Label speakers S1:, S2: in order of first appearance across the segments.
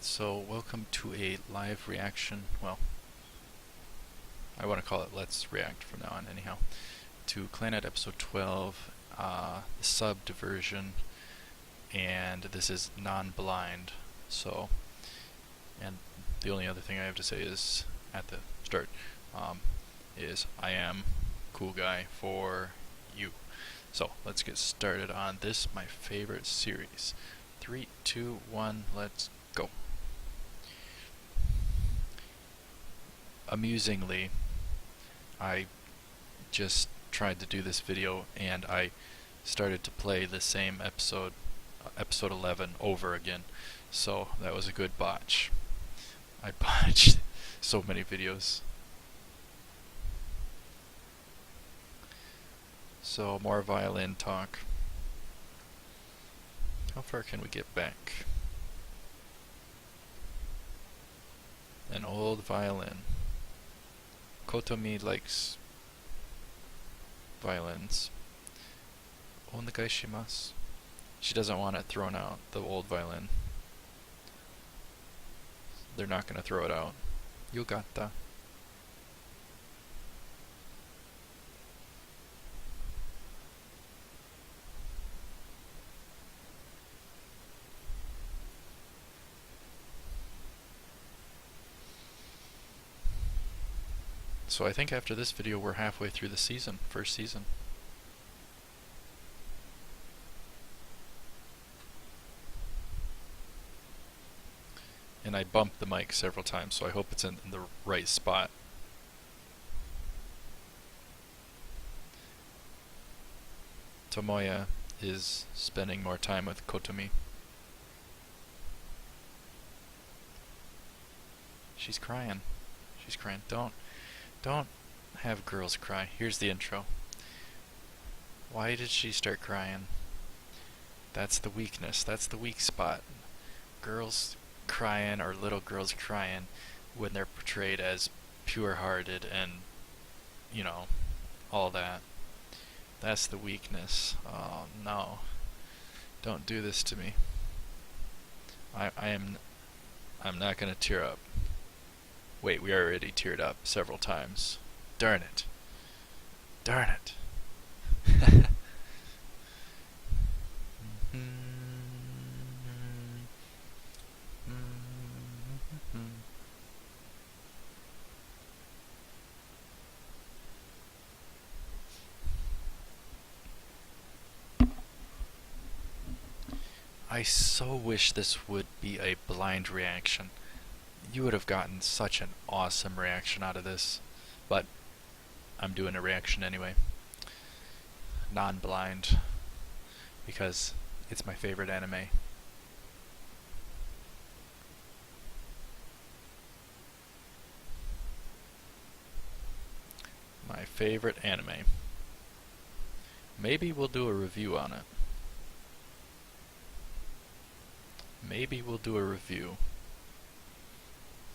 S1: Alright, so welcome to a live reaction, well, I want to call it Let's React from now on anyhow, to Clannad episode 12, the subbed version, and this is Nonblind, so, and the only other thing I have to say is, at the start, is I am cool guy for you. So, let's get started on this, my favorite series. 3, 2, 1, let's go. Amusingly, I just tried to do this video and I started to play the same episode, episode 11, over again. So that was a good botch. I botched so many videos. So more violin talk. How far can we get back? An old violin. Kotomi likes violins. Onegai shimasu. She doesn't want it thrown out, the old violin. They're not going to throw it out. Yogata. So I think after this video we're halfway through the season, first season. And I bumped the mic several times, so I hope it's in the right spot. Tomoya is spending more time with Kotomi. She's crying. She's crying. Don't have girls cry. Here's the intro. Why did she start crying? That's the weakness. That's the weak spot. Girls crying, or little girls crying, when they're portrayed as pure-hearted and, you know, all that. That's the weakness. Oh no. Don't do this to me. I'm not gonna tear up. Wait, we already teared up several times. Darn it. Darn it. I so wish this would be a blind reaction. You would have gotten such an awesome reaction out of this, but I'm doing a reaction anyway. Non-blind, because it's my favorite anime. My favorite anime. Maybe we'll do a review on it. Maybe we'll do a review.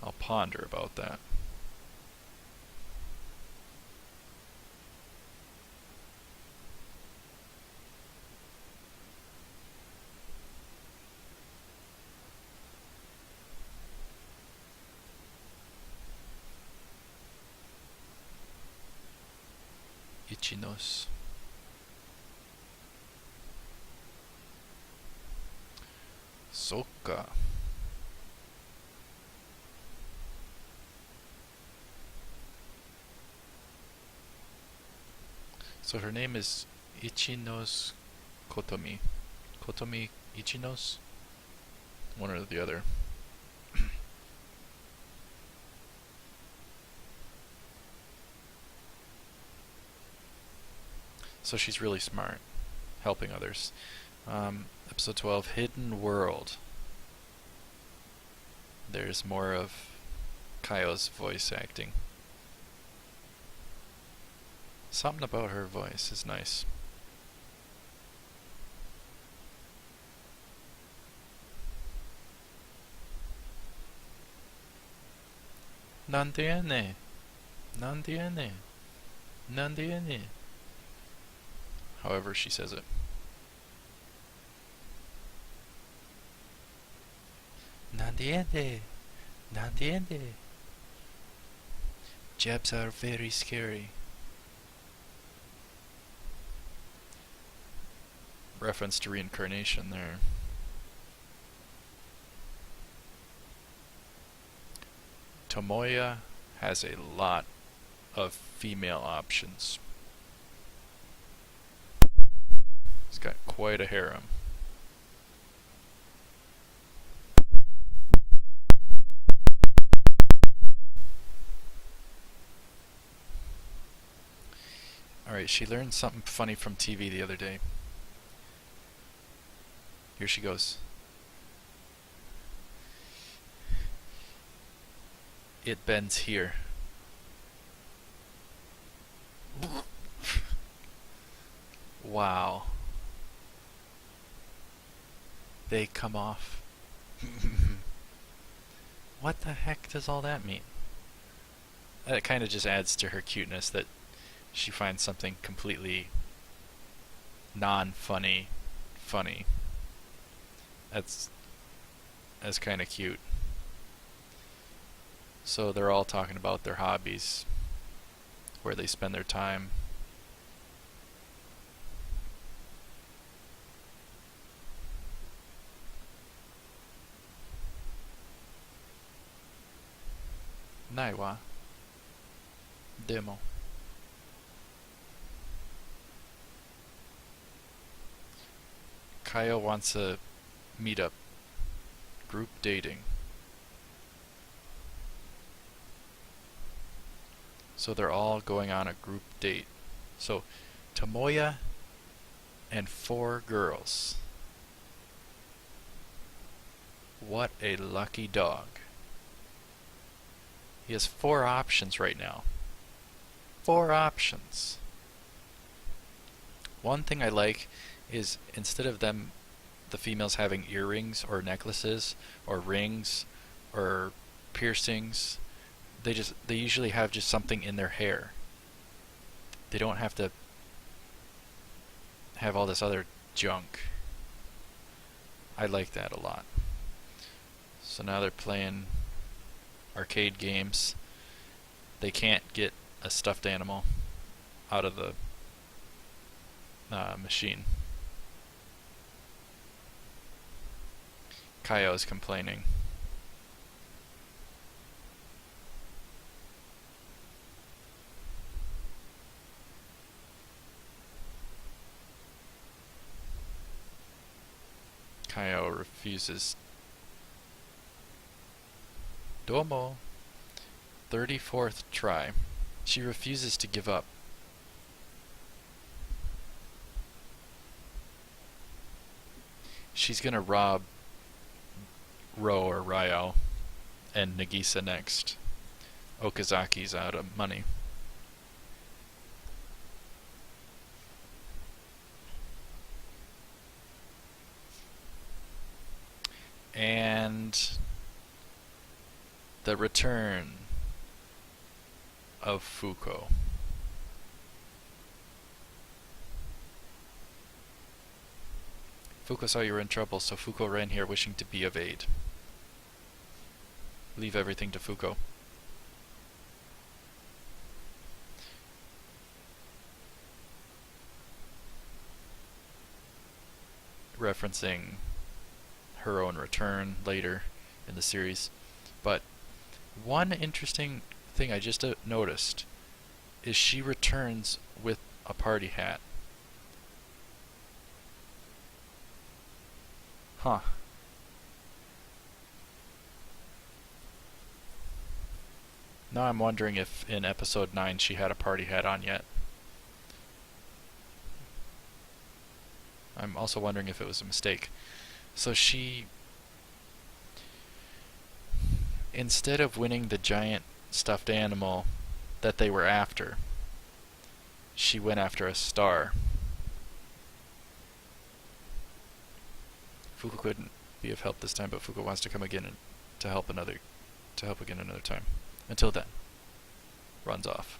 S1: I'll ponder about that. Ichinos. Soka. So her name is Ichinos Kotomi. Kotomi Ichinos? One or the other. So she's really smart, helping others. Episode 12, Hidden World. There's more of Kyou's voice acting. Something about her voice is nice. Nandiane. Nandiane. Nandiane. However she says it. Nandiende, nandiende. Jabs are very scary. Reference to reincarnation there. Tomoya has a lot of female options. He's got quite a harem. Alright, she learned something funny from TV the other day. Here she goes. It bends here. Wow. They come off. What the heck does all that mean? It kind of just adds to her cuteness that she finds something completely non-funny funny. That's kind of cute. So they're all talking about their hobbies, where they spend their time. Naiwa. Demo. Kyou wants a meetup. Group dating. So they're all going on a group date. So Tomoya and 4 girls. What a lucky dog. He has 4 options right now. 4 options. One thing I like is instead of the females having earrings or necklaces or rings or piercings, they usually have just something in their hair. They don't have to have all this other junk. I like that a lot. So now they're playing arcade games. They can't get a stuffed animal out of the machine. Kyou is complaining. Kyou refuses. Domo. 34th try. She refuses to give up. She's gonna rob Ryou and Nagisa next. Okazaki's out of money. And the return of Fuko. Fuko saw you were in trouble, so Fuko ran here wishing to be of aid. Leave everything to Fuko. Referencing her own return later in the series. But one interesting thing I just noticed is she returns with a party hat. Huh. Now I'm wondering if in episode 9 she had a party hat on yet. I'm also wondering if it was a mistake. So she, instead of winning the giant stuffed animal that they were after, she went after a star. Fuko couldn't be of help this time, but Fuko wants to come again and to help again another time. Until then, runs off.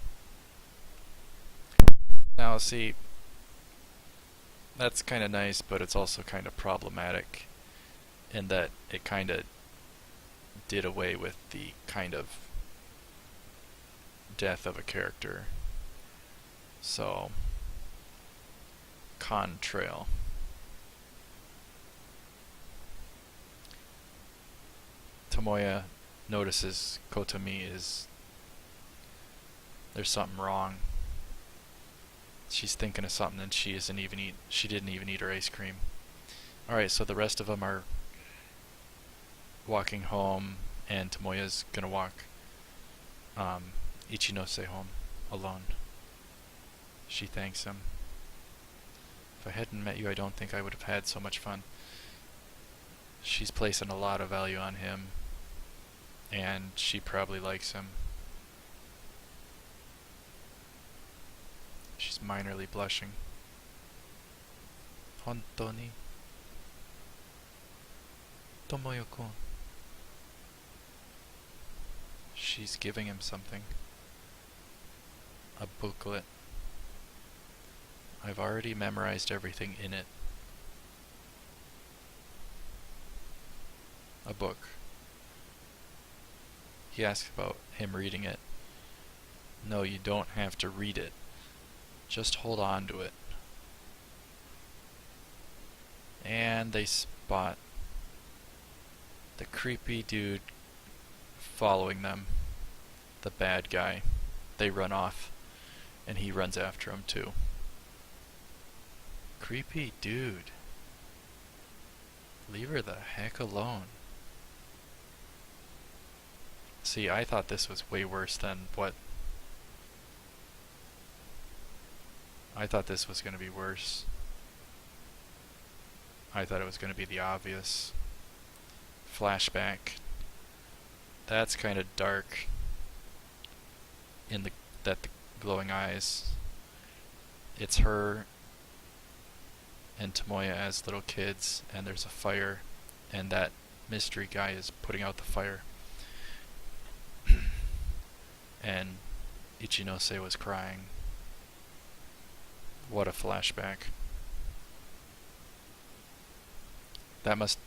S1: Now see, that's kind of nice, but it's also kind of problematic in that it kind of did away with the kind of death of a character. So, contrail. Tomoya notices Kotomi there's something wrong. She's thinking of something and she didn't even eat her ice cream. Alright, so the rest of them are walking home, and Tomoya's gonna walk Ichinose home alone. She thanks him. If I hadn't met you, I don't think I would have had so much fun. She's placing a lot of value on him, and she probably likes him. She's minorly blushing. Hontou ni Tomoyo-kun. She's giving him something. A booklet. I've already memorized everything in it. A book. He asks about him reading it. No, you don't have to read it. Just hold on to it. And they spot the creepy dude following them. The bad guy. They run off, and he runs after him too. Creepy dude. Leave her the heck alone. See, I thought this was way worse than what... I thought this was going to be worse. I thought it was going to be the obvious flashback. That's kind of dark. The glowing eyes. It's her and Tomoya as little kids, and there's a fire, and that mystery guy is putting out the fire. And Ichinose was crying. What a flashback. That must...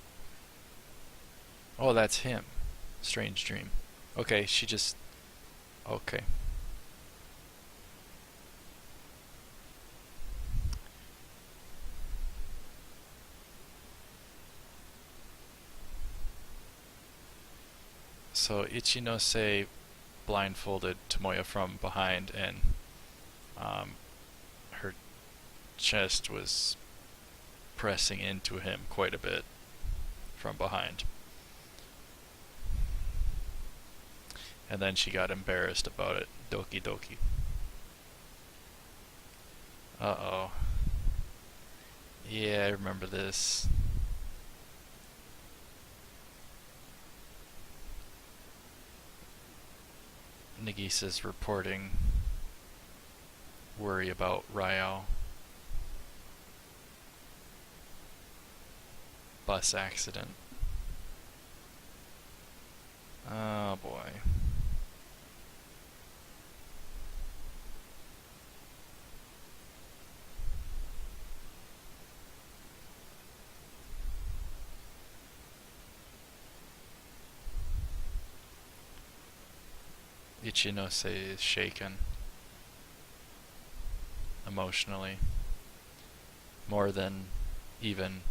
S1: Oh, that's him. Strange dream. Okay, she just... Okay. So Ichinose blindfolded Tomoya from behind, and her chest was pressing into him quite a bit from behind. And then she got embarrassed about it. Doki doki. Uh-oh. Yeah, I remember this. Nagisa's reporting worry about Ryou. Bus accident. Oh boy. Ichinose is shaken emotionally, more than even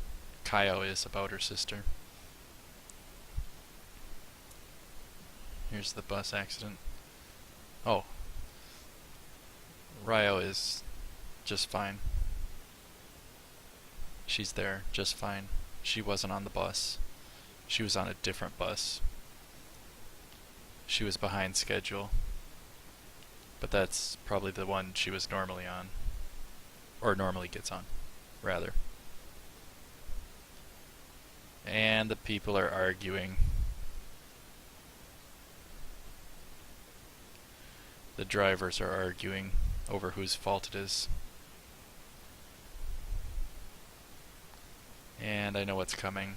S1: Kyou is about her sister. Here's the bus accident. Oh. Ryou is just fine. She's there, just fine. She wasn't on the bus. She was on a different bus. She was behind schedule. But that's probably the one she was normally on. Or normally gets on, rather. And the people are arguing. The drivers are arguing over whose fault it is. And I know what's coming.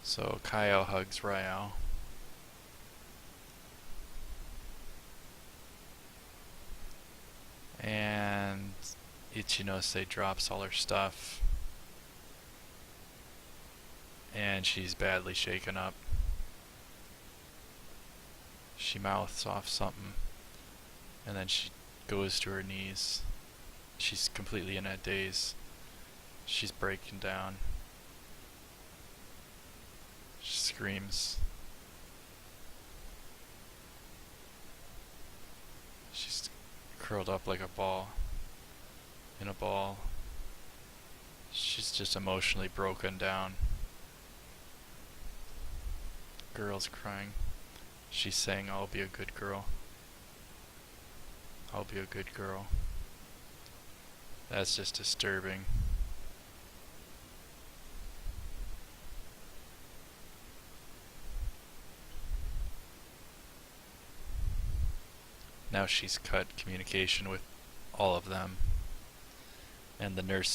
S1: So Kyou hugs Ryou. And Ichinose drops all her stuff. and she's badly shaken up. She mouths off something, and then she goes to her knees. She's completely in a daze. She's breaking down. She screams. She's curled up like a ball. In a ball. She's just emotionally broken down. Girl's crying. She's saying, "I'll be a good girl. I'll be a good girl." That's just disturbing. Now she's cut communication with all of them, and the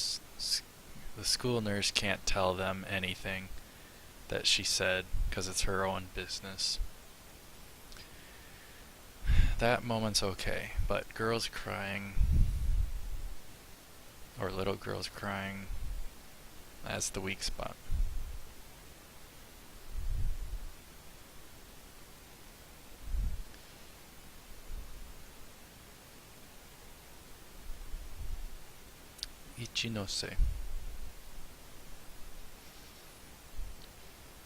S1: school nurse can't tell them anything that she said because it's her own business. That moment's okay, but girls crying, or little girls crying, that's the weak spot. Ichinose.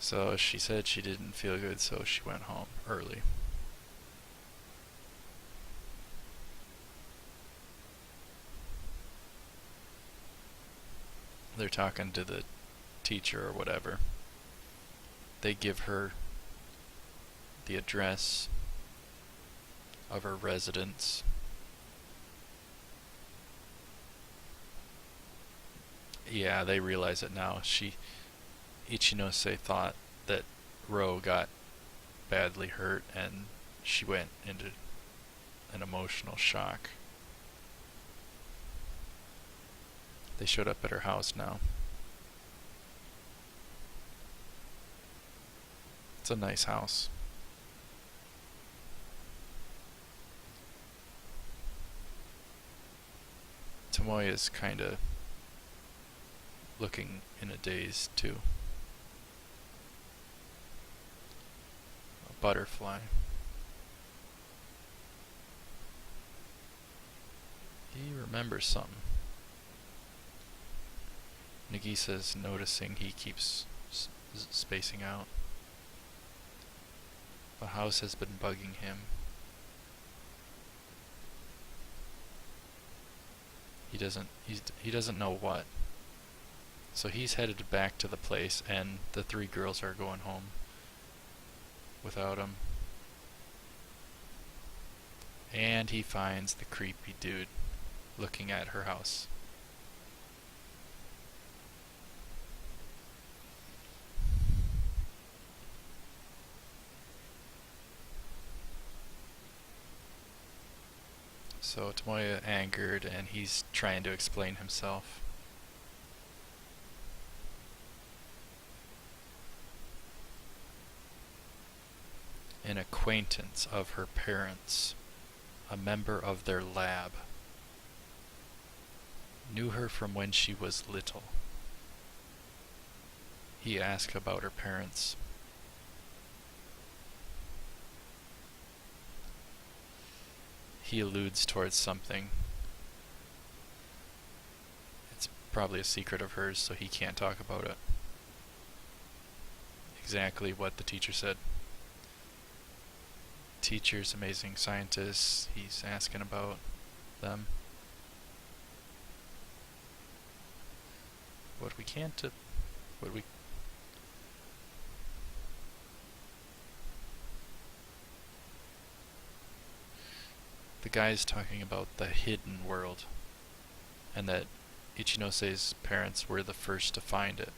S1: So she said she didn't feel good, so she went home early. They're talking to the teacher or whatever. They give her the address of her residence. Yeah, they realize it now. Ichinose thought that Ryou got badly hurt and she went into an emotional shock. They showed up at her house now. It's a nice house. Tomoya's kinda looking in a daze too. A butterfly. He remembers something. Nagisa's noticing he keeps spacing out. The house has been bugging him. He doesn't know what. So he's headed back to the place, and the three girls are going home without him. And he finds the creepy dude looking at her house. So Tomoya angered, and he's trying to explain himself. An acquaintance of her parents, a member of their lab, knew her from when she was little. He asked about her parents. He alludes towards something. It's probably a secret of hers, so he can't talk about it. Exactly what the teacher said. Teachers, amazing scientists, he's asking about them. What we can't do, what we... The guy's talking about the hidden world, and that Ichinose's parents were the first to find it.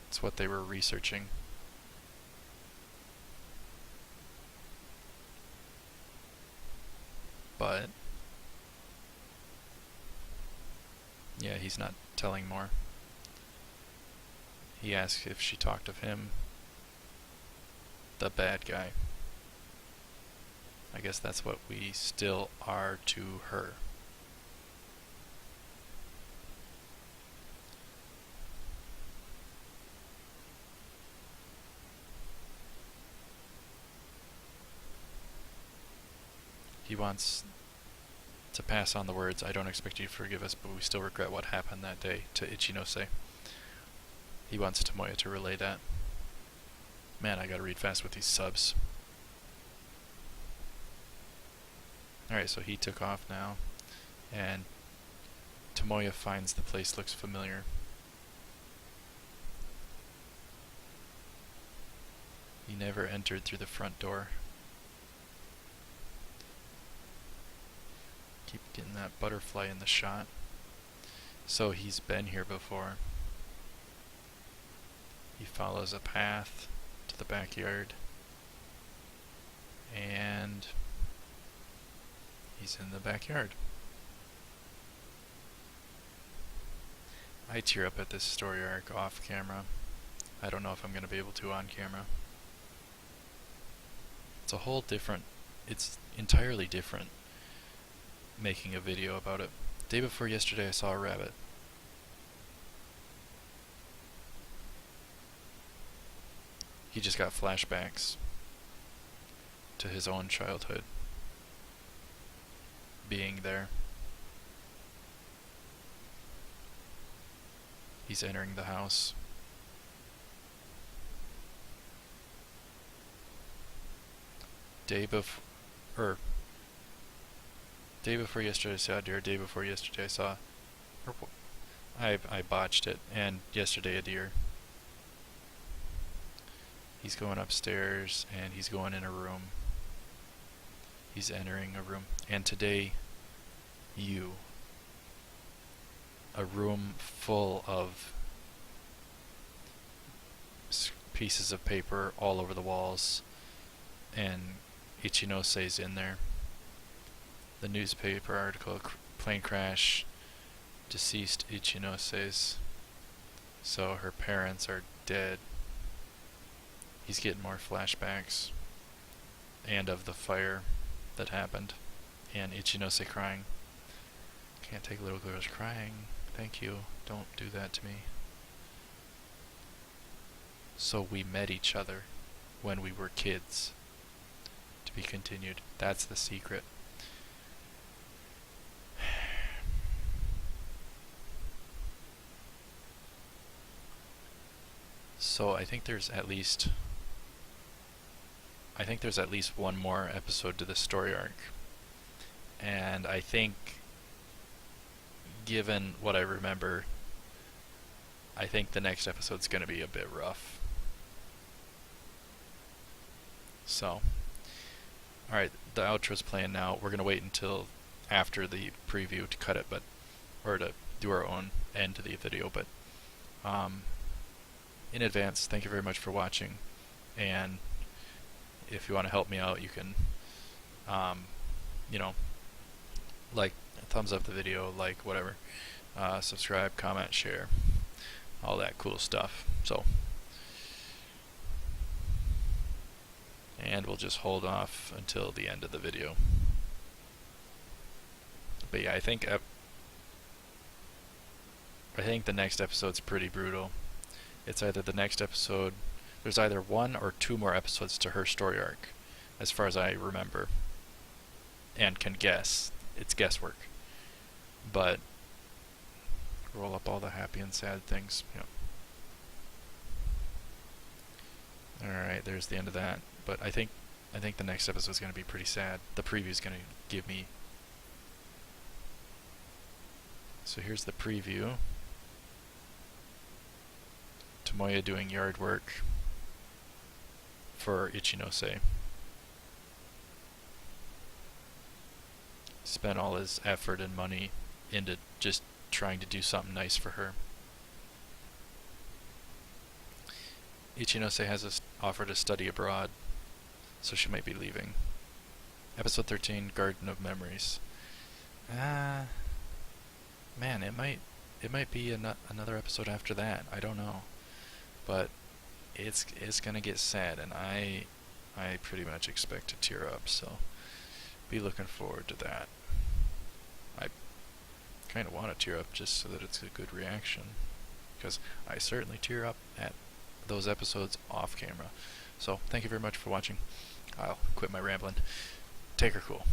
S1: It's what they were researching. But yeah, he's not telling more. He asks if she talked of him, the bad guy. I guess that's what we still are to her. wants to pass on the words, "I don't expect you to forgive us, but we still regret what happened that day," to Ichinose. He wants Tomoya to relay that. Man, I gotta read fast with these subs. Alright, so he took off now, and Tomoya finds the place looks familiar. He never entered through the front door. Keep getting that butterfly in the shot. So he's been here before. He follows a path to the backyard, and he's in the backyard. I tear up at this story arc off camera. I don't know if I'm going to be able to on camera. It's a whole different, it's entirely different making a video about it. Day before yesterday I saw a rabbit. He just got flashbacks to his own childhood being there. He's entering the house. Day before yesterday I saw a deer. Day before yesterday I saw, I botched it. And yesterday a deer. He's going upstairs and he's going in a room. He's entering a room. And today, Youhei. A room full of pieces of paper all over the walls, and Ichinose's in there. The newspaper article, plane crash, deceased Ichinose's. So her parents are dead. He's getting more flashbacks, and of the fire that happened, and Ichinose crying. Can't take little girls crying. Thank you. Don't do that to me. So we met each other when we were kids. To be continued. That's the secret. So I think there's at least one more episode to this story arc. And I think, given what I remember, I think the next episode's going to be a bit rough. So, alright, the outro's playing now. We're going to wait until after the preview to cut it, or to do our own end to the video, but in advance, thank you very much for watching, and if you want to help me out, you can, like, thumbs up the video, like, whatever, subscribe, comment, share, all that cool stuff. So, and we'll just hold off until the end of the video. But yeah, I think the next episode's pretty brutal. It's either the next episode, there's either one or two more episodes to her story arc, as far as I remember, and can guess. It's guesswork. But roll up all the happy and sad things. Yep. Alright, there's the end of that. But I think the next episode is going to be pretty sad. The preview's going to give me. So here's the preview. Tomoya doing yard work for Ichinose. Spent all his effort and money into just trying to do something nice for her. Ichinose has offered to study abroad, so she might be leaving. Episode 13, Garden of Memories. Man, it might be another episode after that. I don't know, but it's gonna get sad, and I pretty much expect to tear up. So be looking forward to that. I kind of want to tear up just so that it's a good reaction, because I certainly tear up at those episodes off camera. So thank you very much for watching. I'll quit my rambling. Take her cool.